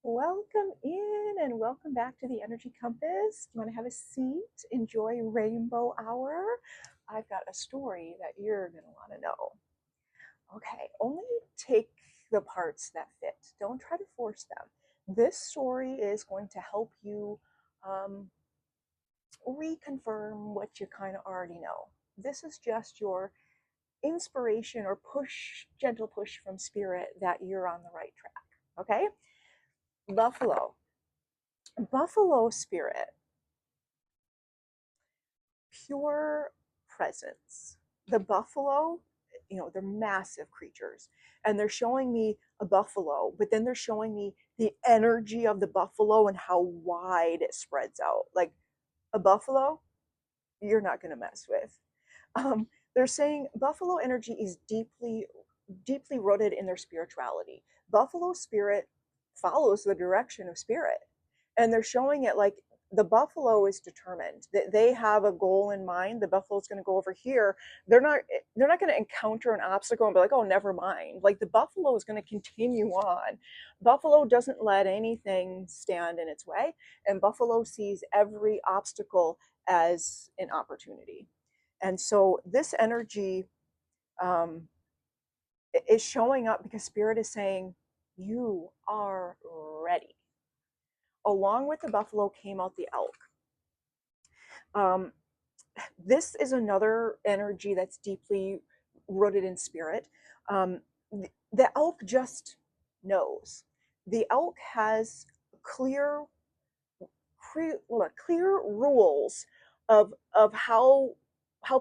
Welcome in and welcome back to the Energy Compass. You want to have a seat? Enjoy Rainbow Hour. I've got a story that you're going to want to know. Okay, only take the parts that fit. Don't try to force them. This story is going to help you um, reconfirm what you kind of already know. This is just your inspiration or push, gentle push from spirit that you're on the right track. Okay? Buffalo. Buffalo spirit, pure presence. The buffalo, they're massive creatures. And they're showing me a buffalo, but then they're showing me the energy of the buffalo and how wide it spreads out. Like a buffalo, you're not going to mess with. They're saying buffalo energy is deeply rooted in their spirituality. Buffalo spirit follows the direction of spirit. And they're showing it like the buffalo is determined that they have a goal in mind. The buffalo's going to go over here. They're not going to encounter an obstacle and be like, oh, never mind. Like the buffalo is going to continue on. Buffalo doesn't let anything stand in its way, and buffalo sees every obstacle as an opportunity. And so this energy um, is showing up because spirit is saying, you are ready. Along with the buffalo came out the elk. Um, this is another energy that's deeply rooted in spirit. Um, the elk just knows. The elk has clear, clear rules of how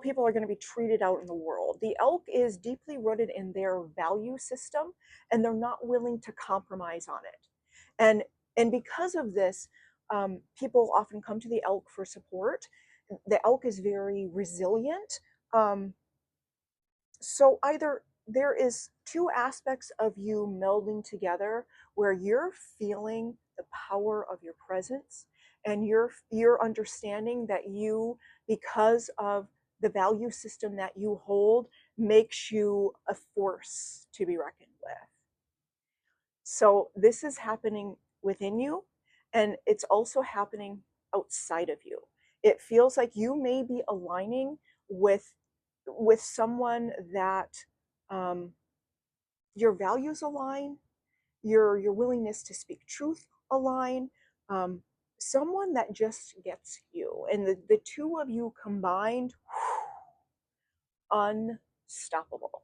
people are going to be treated out in the world. The elk is deeply rooted in their value system, and they're not willing to compromise on it. And because of this, people often come to the elk for support. The elk is very resilient. Um, so either there is two aspects of you melding together where you're feeling the power of your presence, and you're understanding that you, because of the value system that you hold, makes you a force to be reckoned with. So this is happening within you, and it's also happening outside of you. It feels like you may be aligning with someone that um, your values align, your willingness to speak truth align, um, someone that just gets you, and the two of you combined, unstoppable.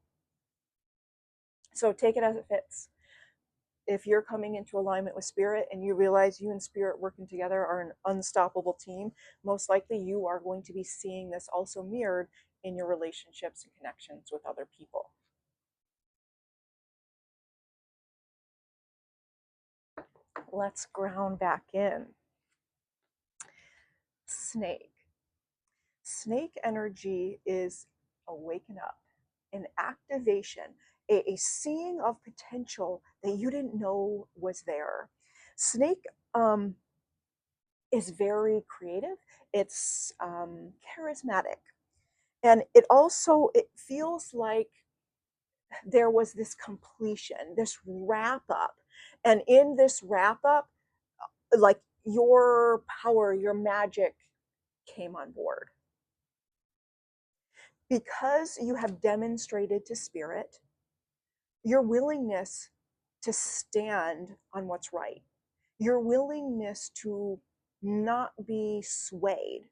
So take it as it fits. If you're coming into alignment with spirit and you realize you and spirit working together are an unstoppable team, most likely you are going to be seeing this also mirrored in your relationships and connections with other people. Let's ground back in. Snake. Snake energy is a waking up, an activation, a seeing of potential that you didn't know was there. Snake is very creative. It's charismatic, and it feels like there was this completion, this wrap up, and in this wrap up, like your power, your magic came on board because you have demonstrated to spirit your willingness to stand on what's right, your willingness to not be swayed.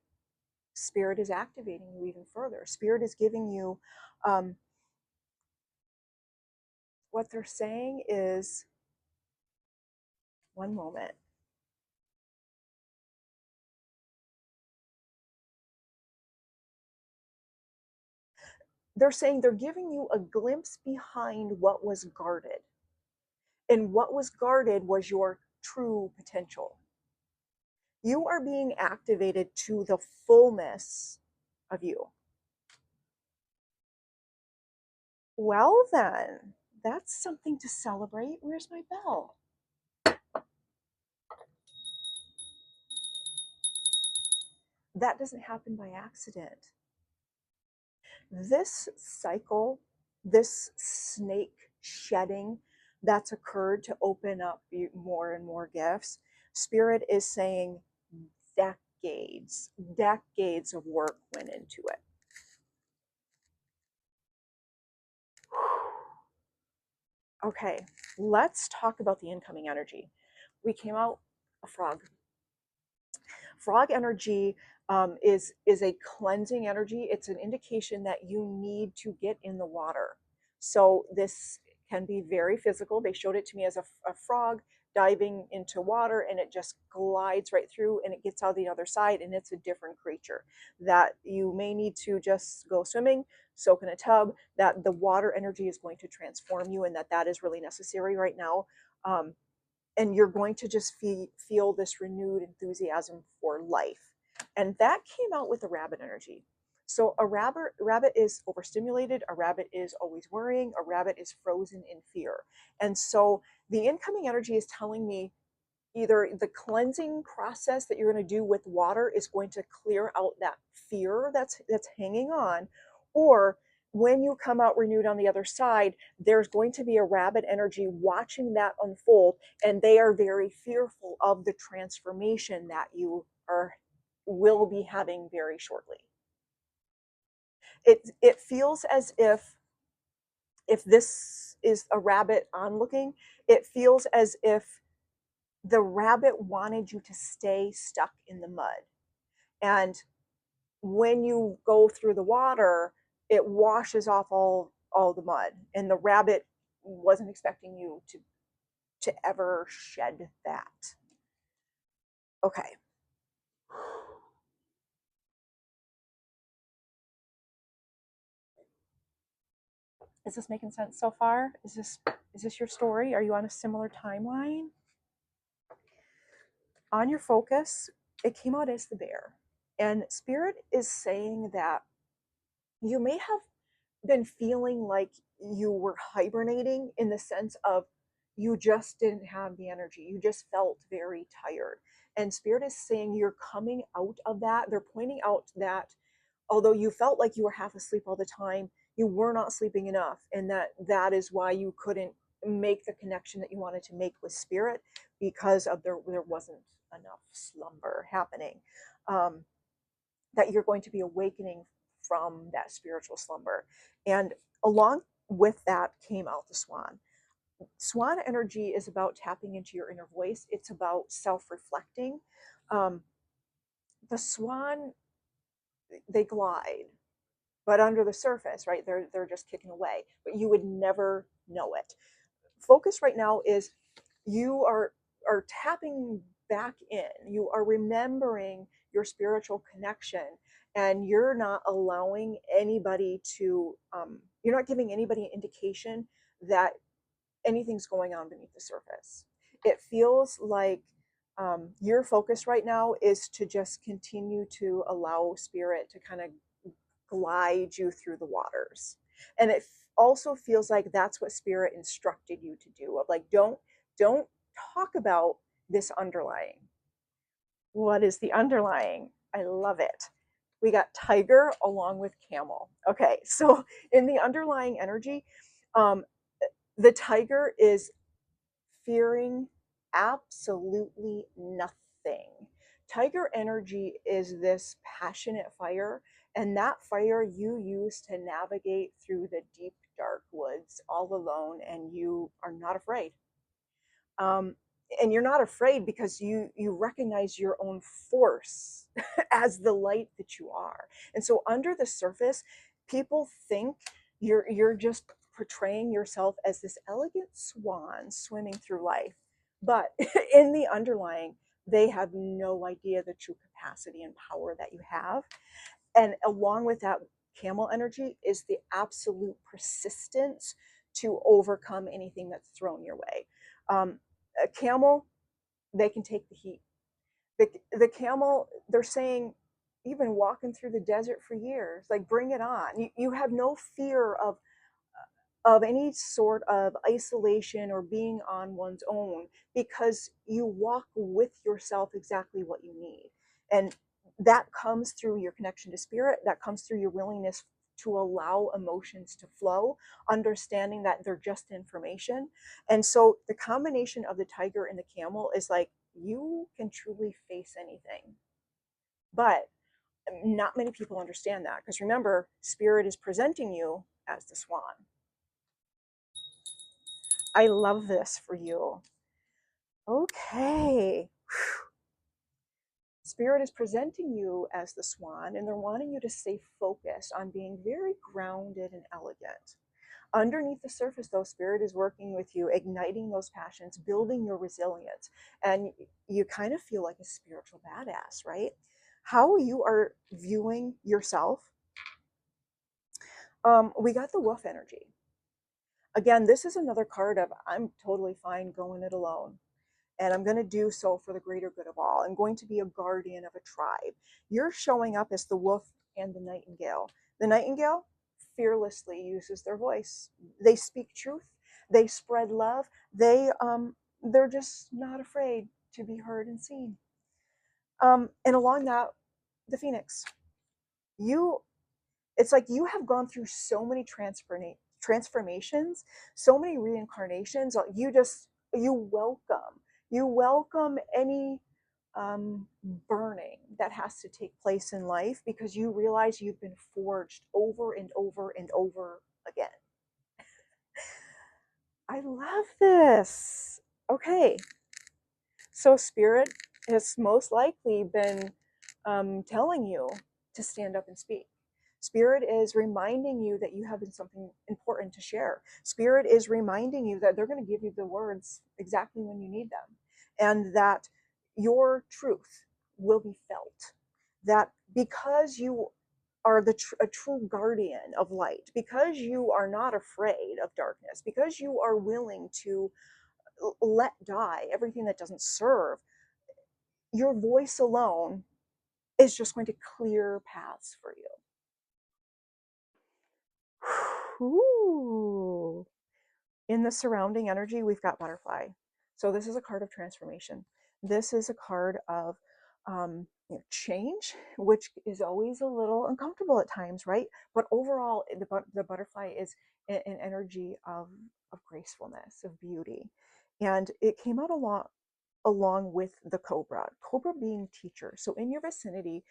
Spirit is activating you even further. Spirit is giving you um, what they're saying is, one moment. They're saying they're giving you a glimpse behind what was guarded. And what was guarded was your true potential. You are being activated to the fullness of you. Well, then, that's something to celebrate. Where's my bell? That doesn't happen by accident. This cycle, this snake shedding, that's occurred to open up more and more gifts. Spirit is saying decades of work went into it. Okay, let's talk about the incoming energy. We came out a frog. Frog energy is a cleansing energy. It's an indication that you need to get in the water. So this can be very physical. They showed it to me as a frog diving into water, and it just glides right through and it gets out the other side, and it's a different creature that you may need to just go swimming, soak in a tub, that the water energy is going to transform you, and that is really necessary right now. And you're going to just feel this renewed enthusiasm for life. And that came out with the rabbit energy. So a rabbit is overstimulated, a rabbit is always worrying, a rabbit is frozen in fear. And so the incoming energy is telling me either the cleansing process that you're going to do with water is going to clear out that fear that's hanging on, or when you come out renewed on the other side, there's going to be a rabbit energy watching that unfold, and they are very fearful of the transformation that you are will be having very shortly. It feels as if this is a rabbit onlooking, it feels as if the rabbit wanted you to stay stuck in the mud. And when you go through the water, it washes off all the mud. And the rabbit wasn't expecting you to ever shed that. Okay. Is this making sense so far? Is this your story? Are you on a similar timeline? On your focus, it came out as the bear. And Spirit is saying that you may have been feeling like you were hibernating, in the sense of you just didn't have the energy. You just felt very tired. And Spirit is saying you're coming out of that. They're pointing out that although you felt like you were half asleep all the time, you were not sleeping enough. And that is why you couldn't make the connection that you wanted to make with Spirit, because of there wasn't enough slumber happening. That you're going to be awakening from that spiritual slumber. And along with that came out the swan. Swan energy is about tapping into your inner voice, it's about self reflecting. Um, the swan, they glide, but under the surface, right? They're just kicking away, but you would never know it. Focus right now is you are tapping back in. You are remembering your spiritual connection, and you're not allowing anybody to. You're not giving anybody an indication that anything's going on beneath the surface. It feels like your focus right now is to just continue to allow Spirit to kind of glide you through the waters. And it also feels like that's what Spirit instructed you to do, of like, don't talk about this underlying. What is the underlying? I love it. We got tiger along with camel. Okay, so in the underlying energy, um, the tiger is fearing absolutely nothing. Tiger energy is this passionate fire, and that fire you use to navigate through the deep, dark woods all alone, and you are not afraid. Um, and you're not afraid because you recognize your own force as the light that you are. And so under the surface, people think you're just portraying yourself as this elegant swan swimming through life. But in the underlying, they have no idea the true capacity and power that you have. And along with that, camel energy is the absolute persistence to overcome anything that's thrown your way. A camel, they can take the heat. The camel, they're saying, you've been walking through the desert for years, like bring it on. You have no fear of any sort of isolation or being on one's own, because you walk with yourself exactly what you need. And that comes through your connection to Spirit, that comes through your willingness to allow emotions to flow, understanding that they're just information. And so the combination of the tiger and the camel is like, you can truly face anything. But not many people understand that, because remember, spirit is presenting you as the swan. I love this for you. Okay. Spirit is presenting you as the swan, and they're wanting you to stay focused on being very grounded and elegant. Underneath the surface, though, Spirit is working with you, igniting those passions, building your resilience, and you kind of feel like a spiritual badass, right? How you are viewing yourself. We got the wolf energy. Again, this is another card of I'm totally fine going it alone, and I'm going to do so for the greater good of all. I'm going to be a guardian of a tribe. You're showing up as the wolf and the nightingale. The nightingale fearlessly uses their voice. They speak truth. They spread love. They're just not afraid to be heard and seen. And along that, the phoenix. You It's like you have gone through so many transformations, so many reincarnations. You welcome any burning that has to take place in life, because you realize you've been forged over and over and over again. I love this. Okay, so spirit has most likely been telling you to stand up and speak. Spirit is reminding you that you have something important to share. Spirit is reminding you that they're going to give you the words exactly when you need them, and that your truth will be felt. That because you are a true guardian of light, because you are not afraid of darkness, because you are willing to let die everything that doesn't serve, your voice alone is just going to clear paths for you. Ooh. In the surrounding energy, we've got butterfly. So this is a card of transformation. This is a card of change, which is always a little uncomfortable at times, right? But overall, the butterfly is an energy of gracefulness, of beauty. And it came out a lot along with the cobra. Cobra being teacher. So in your vicinity,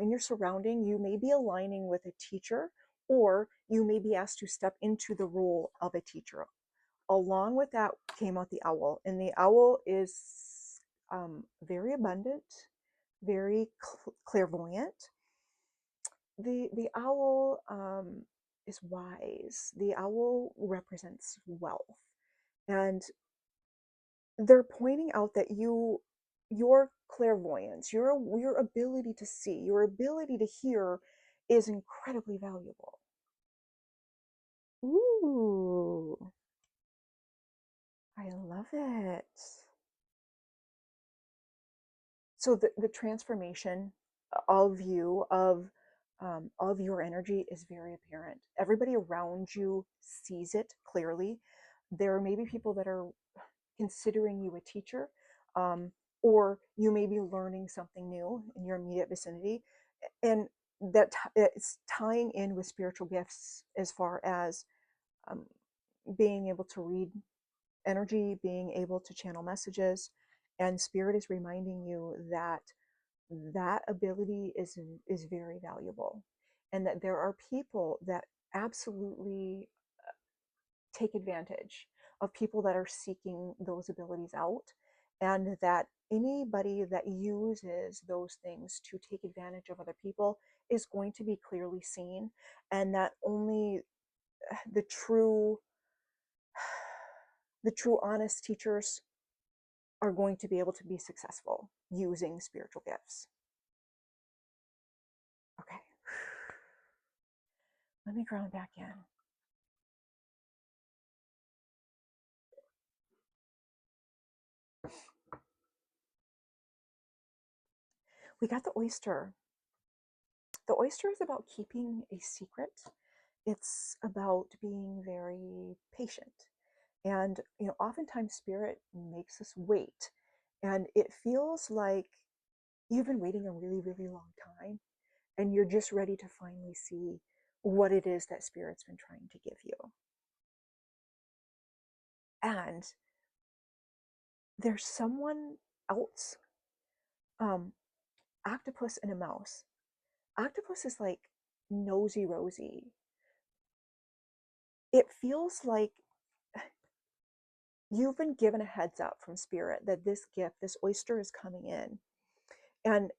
in your surrounding, you may be aligning with a teacher, or you may be asked to step into the role of a teacher. Along with that came out the owl, and the owl is very abundant, very clairvoyant. The owl is wise. The owl represents wealth, and they're pointing out that your clairvoyance, your ability to see, your ability to hear is incredibly valuable. Ooh, I love it. So the transformation of you of your energy is very apparent. Everybody around you sees it clearly. There may be people that are considering you a teacher, um, or you may be learning something new in your immediate vicinity, and that it's tying in with spiritual gifts, as far as um, being able to read energy, being able to channel messages, and spirit is reminding you that that ability is very valuable, and that there are people that absolutely take advantage of people that are seeking those abilities out, and that anybody that uses those things to take advantage of other people is going to be clearly seen, and that only the true honest teachers are going to be able to be successful using spiritual gifts. Okay, let me ground back in. We got the oyster. The oyster is about keeping a secret. It's about being very patient. And, oftentimes spirit makes us wait. And it feels like you've been waiting a really, really long time, and you're just ready to finally see what it is that Spirit's been trying to give you. And there's someone else, um, octopus and a mouse. Octopus is like nosy Rosie. It feels like you've been given a heads up from Spirit that this gift, this oyster is coming in. And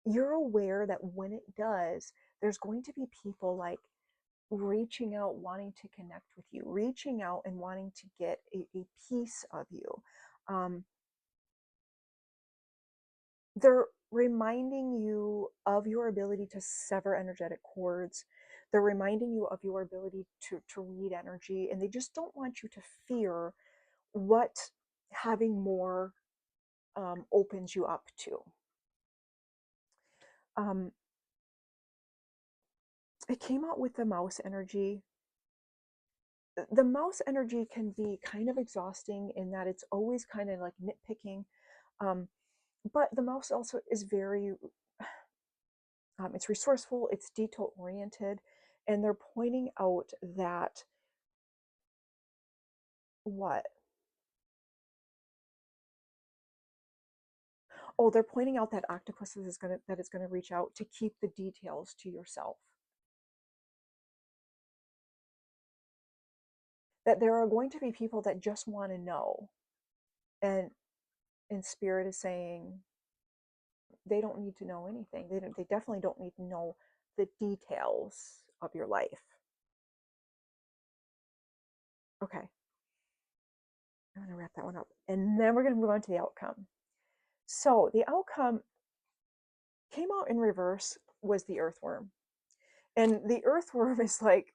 you're aware that when it does, there's going to be people like reaching out, wanting to connect with you, reaching out and wanting to get a piece of you. They're reminding you of your ability to sever energetic cords. They're reminding you of your ability to read energy, and they just don't want you to fear what having more opens you up to. Um, it came out with the mouse energy. The mouse energy can be kind of exhausting in that it's always kind of like nitpicking. Um, but the mouse also is very, it's resourceful, it's detail oriented, and they're pointing out that what? Oh, they're pointing out that octopus is gonna reach out to keep the details to yourself. That there are going to be people that just want to know, and Spirit is saying they don't need to know anything. They definitely don't need to know the details of your life. Okay, I'm gonna wrap that one up, and then we're gonna move on to the outcome. So the outcome came out in reverse was the earthworm, and the earthworm is like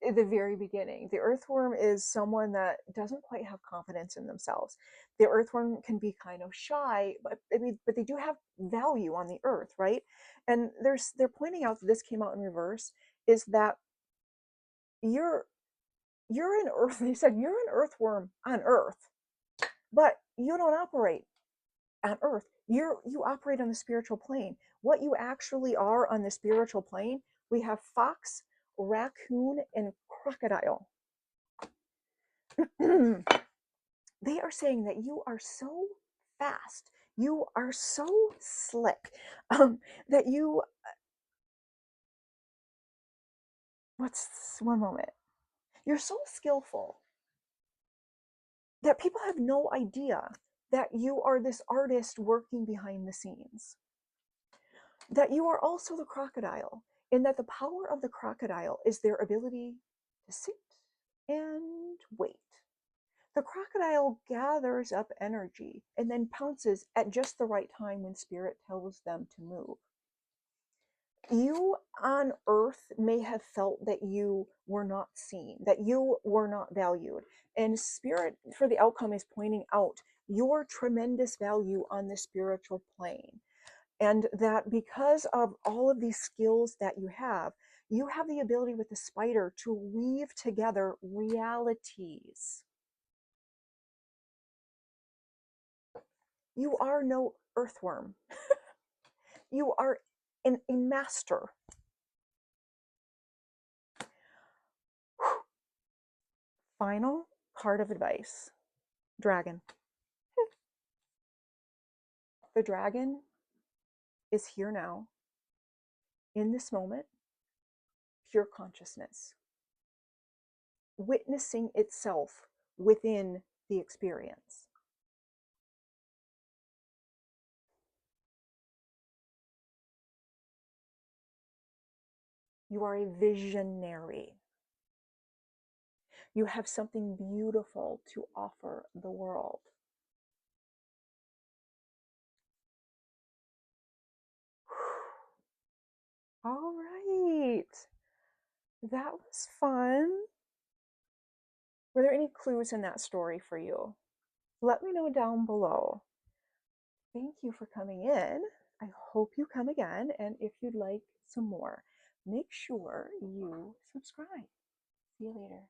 at the very beginning. The earthworm is someone that doesn't quite have confidence in themselves. The earthworm can be kind of shy, but but they do have value on the earth, right? And they're pointing out that this came out in reverse is that you're an earth. They said you're an earthworm on Earth, but you don't operate on Earth. You operate on the spiritual plane. What you actually are on the spiritual plane, we have fox, raccoon, and crocodile. They are saying that you are so fast, you are so slick, that you. What's one moment? You're so skillful that people have no idea that you are this artist working behind the scenes. That you are also the crocodile, and that the power of the crocodile is their ability to sit and wait. The crocodile gathers up energy and then pounces at just the right time when Spirit tells them to move. You on Earth may have felt that you were not seen, that you were not valued. And Spirit, for the outcome, is pointing out your tremendous value on the spiritual plane. And that because of all of these skills that you have the ability with the spider to weave together realities. You are no earthworm. You are a master. Final card of advice. Dragon. The dragon is here now, in this moment, pure consciousness, witnessing itself within the experience. You are a visionary. You have something beautiful to offer the world. All right. That was fun. Were there any clues in that story for you? Let me know down below. Thank you for coming in. I hope you come again. And if you'd like some more, make sure you subscribe. See you later.